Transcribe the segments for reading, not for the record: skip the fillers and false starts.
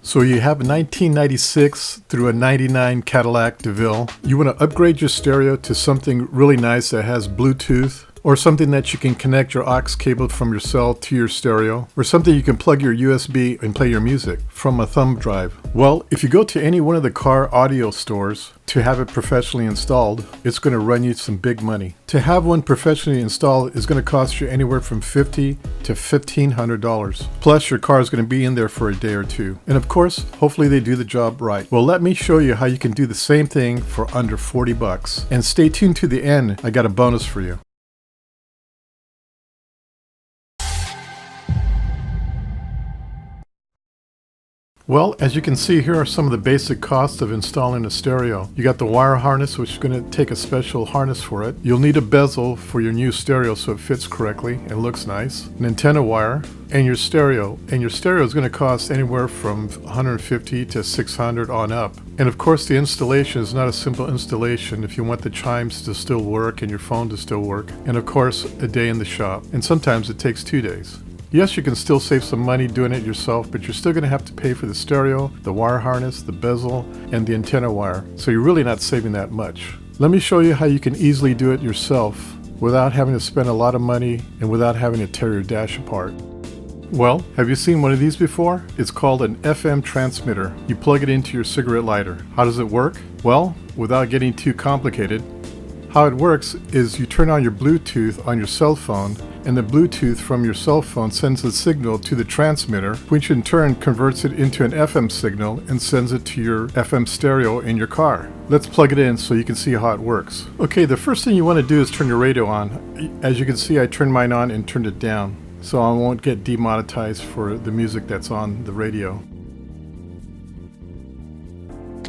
So you have a 1996 through a 99 Cadillac DeVille. You want to upgrade your stereo to something really nice that has Bluetooth, or something that you can connect your aux cable from your cell to your stereo, or something you can plug your USB and play your music from a thumb drive. Well, if you go to any one of the car audio stores to have it professionally installed, it's going to run you some big money. To have one professionally installed is going to cost you anywhere from $50 to $1,500. Plus, your car is going to be in there for a day or two. And of course, hopefully they do the job right. Well, let me show you how you can do the same thing for under 40 bucks. And stay tuned to the end. I got a bonus for you. Well, as you can see, here are some of the basic costs of installing a stereo. You got the wire harness, which is going to take a special harness for it. You'll need a bezel for your new stereo so it fits correctly and looks nice. An antenna wire, and your stereo. And your stereo is going to cost anywhere from $150 to $600 on up. And of course, the installation is not a simple installation if you want the chimes to still work and your phone to still work. And of course, a day in the shop. And sometimes it takes 2 days. Yes, you can still save some money doing it yourself, but you're still going to have to pay for the stereo, the wire harness, the bezel, and the antenna wire. So you're really not saving that much. Let me show you how you can easily do it yourself without having to spend a lot of money and without having to tear your dash apart. Well, have you seen one of these before? It's called an FM transmitter. You plug it into your cigarette lighter. How does it work? Well, without getting too complicated, how it works is you turn on your Bluetooth on your cell phone, and the Bluetooth from your cell phone sends a signal to the transmitter, which in turn converts it into an FM signal and sends it to your FM stereo in your car. Let's plug it in so you can see how it works. Okay, the first thing you want to do is turn your radio on. As you can see, I turned mine on and turned it down, so I won't get demonetized for the music that's on the radio.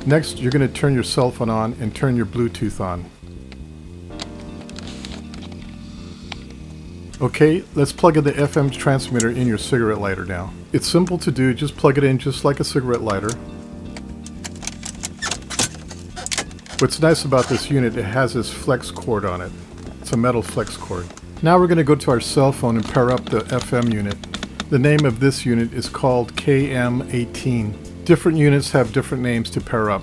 Next, you're going to turn your cell phone on and turn your Bluetooth on. Okay, let's plug in the FM transmitter in your cigarette lighter now. It's simple to do, just plug it in just like a cigarette lighter. What's nice about this unit, it has this flex cord on it. It's a metal flex cord. Now we're going to go to our cell phone and pair up the FM unit. The name of this unit is called KM18. Different units have different names to pair up.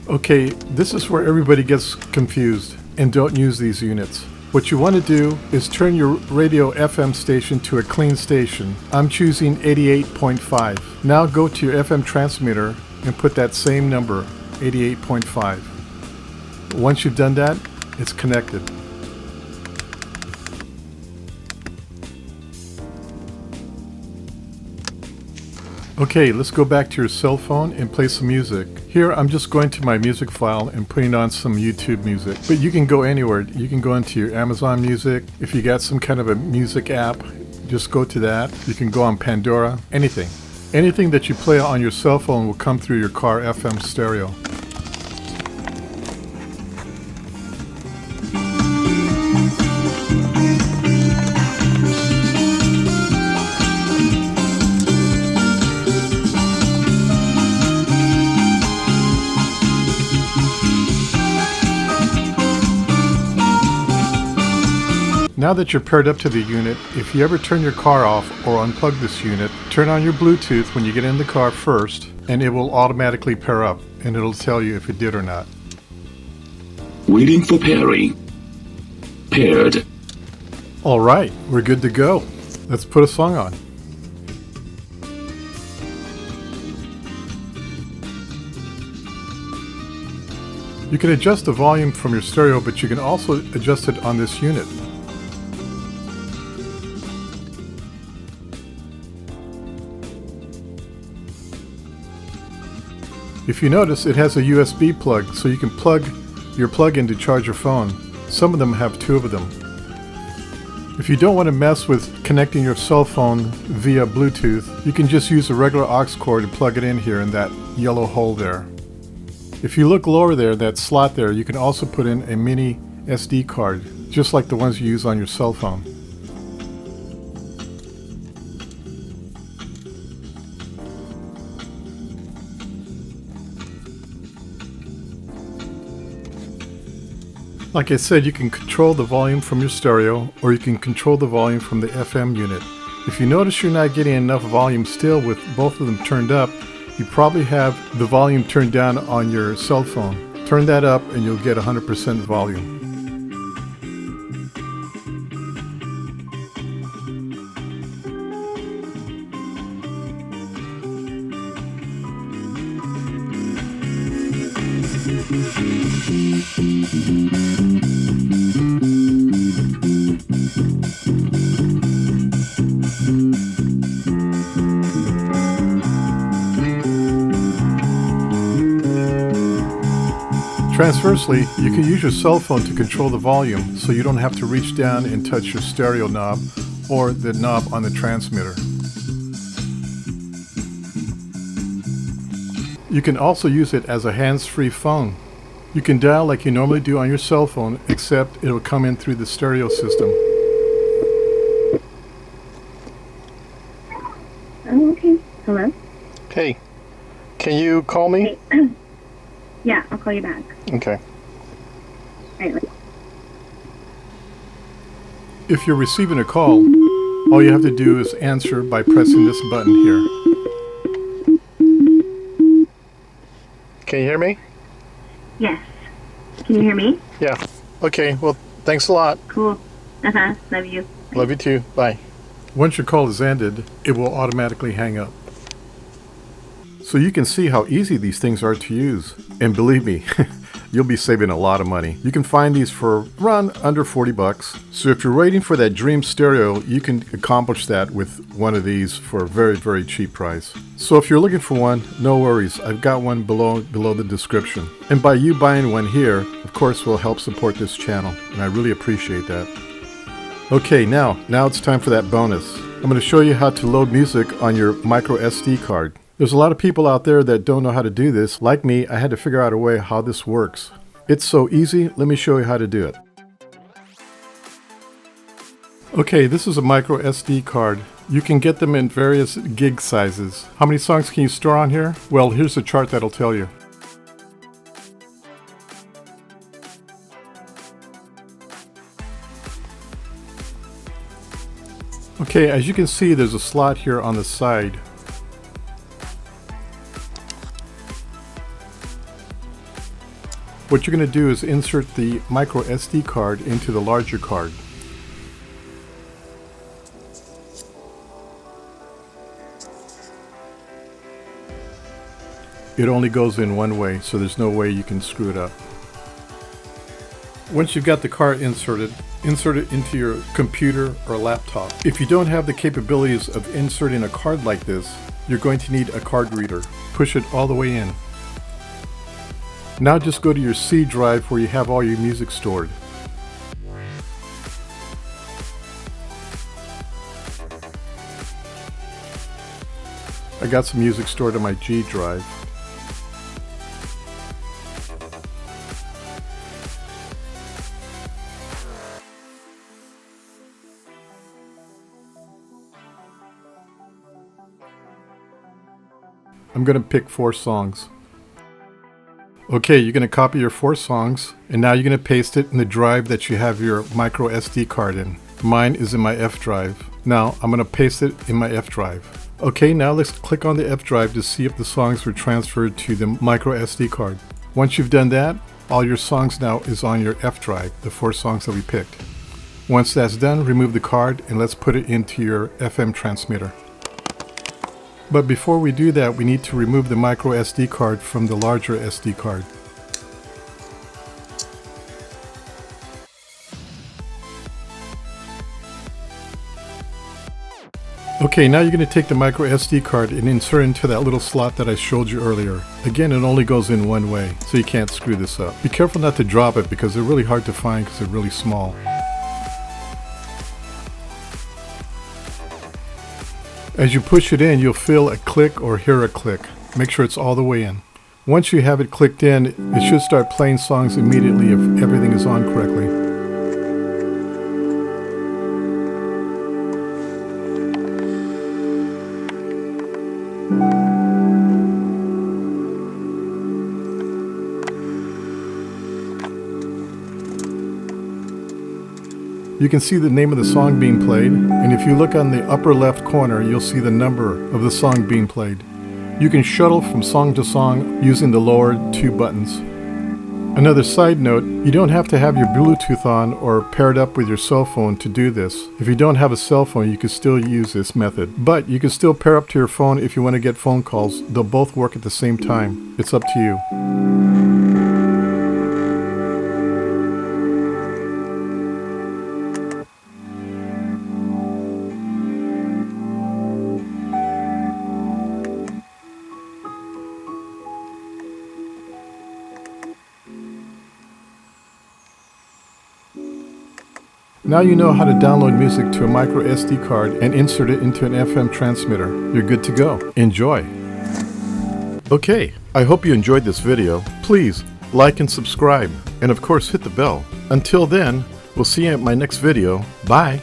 Okay, this is where everybody gets confused and don't use these units. What you want to do is turn your radio FM station to a clean station. I'm choosing 88.5. Now go to your FM transmitter and put that same number, 88.5. Once you've done that, it's connected. Okay, let's go back to your cell phone and play some music. Here I'm just going to my music file and putting on some YouTube music. But you can go anywhere. You can go into your Amazon Music. If you got some kind of a music app, just go to that. You can go on Pandora, anything. Anything that you play on your cell phone will come through your car FM stereo. Now that you're paired up to the unit, if you ever turn your car off or unplug this unit, turn on your Bluetooth when you get in the car first, and it will automatically pair up, and it'll tell you if it did or not. Waiting for pairing. Paired. All right, we're good to go. Let's put a song on. You can adjust the volume from your stereo, but you can also adjust it on this unit. If you notice, it has a USB plug, so you can plug your plug-in to charge your phone. Some of them have 2 of them. If you don't want to mess with connecting your cell phone via Bluetooth, you can just use a regular aux cord and plug it in here in that yellow hole there. If you look lower there, that slot there, you can also put in a mini SD card, just like the ones you use on your cell phone. Like I said, you can control the volume from your stereo, or you can control the volume from the FM unit. If you notice you're not getting enough volume still with both of them turned up, you probably have the volume turned down on your cell phone. Turn that up and you'll get 100% volume. Transversely, you can use your cell phone to control the volume so you don't have to reach down and touch your stereo knob or the knob on the transmitter. You can also use it as a hands-free phone. You can dial like you normally do on your cell phone, except it'll come in through the stereo system. Oh, okay. Hello? Hey, can you call me? Hey. Yeah, I'll call you back. Okay. Right. If you're receiving a call, all you have to do is answer by pressing this button here. Can you hear me? Yes. Can you hear me? Yeah. Okay, well, thanks a lot. Cool. Love you. Love you too. Bye. Once your call is ended, it will automatically hang up. So you can see how easy these things are to use. And believe me, you'll be saving a lot of money. You can find these for around under 40 bucks. So if you're waiting for that dream stereo, you can accomplish that with one of these for a very, very cheap price. So if you're looking for one, no worries. I've got one below the description. And by you buying one here, of course, will help support this channel. And I really appreciate that. Okay, now it's time for that bonus. I'm going to show you how to load music on your micro SD card. There's a lot of people out there that don't know how to do this. Like me, I had to figure out a way how this works. It's so easy, let me show you how to do it. Okay, this is a micro SD card. You can get them in various gig sizes. How many songs can you store on here? Well, here's a chart that'll tell you. Okay, as you can see, there's a slot here on the side. What you're going to do is insert the micro SD card into the larger card. It only goes in one way, so there's no way you can screw it up. Once you've got the card inserted, insert it into your computer or laptop. If you don't have the capabilities of inserting a card like this, you're going to need a card reader. Push it all the way in. Now just go to your C drive where you have all your music stored. I got some music stored on my G drive. I'm going to pick 4 songs. Okay, you're going to copy your 4 songs, and now you're going to paste it in the drive that you have your micro SD card in. Mine is in my F drive. Now, I'm going to paste it in my F drive. Okay, now let's click on the F drive to see if the songs were transferred to the micro SD card. Once you've done that, all your songs now is on your F drive, the 4 songs that we picked. Once that's done, remove the card and let's put it into your FM transmitter. But before we do that, we need to remove the micro SD card from the larger SD card. Okay, now you're going to take the micro SD card and insert it into that little slot that I showed you earlier. Again, it only goes in one way, so you can't screw this up. Be careful not to drop it because they're really hard to find because they're really small. As you push it in, you'll feel a click or hear a click. Make sure it's all the way in. Once you have it clicked in, it should start playing songs immediately if everything is on correctly. you can see the name of the song being played, and if you look on the upper left corner, you'll see the number of the song being played. You can shuttle from song to song using the lower 2 buttons. Another side note, you don't have to have your Bluetooth on or paired up with your cell phone to do this. If you don't have a cell phone, you can still use this method. But you can still pair up to your phone if you want to get phone calls. They'll both work at the same time. It's up to you. Now you know how to download music to a micro SD card and insert it into an FM transmitter. You're good to go. Enjoy. Okay, I hope you enjoyed this video. Please like and subscribe, and of course hit the bell. Until then, we'll see you at my next video. Bye.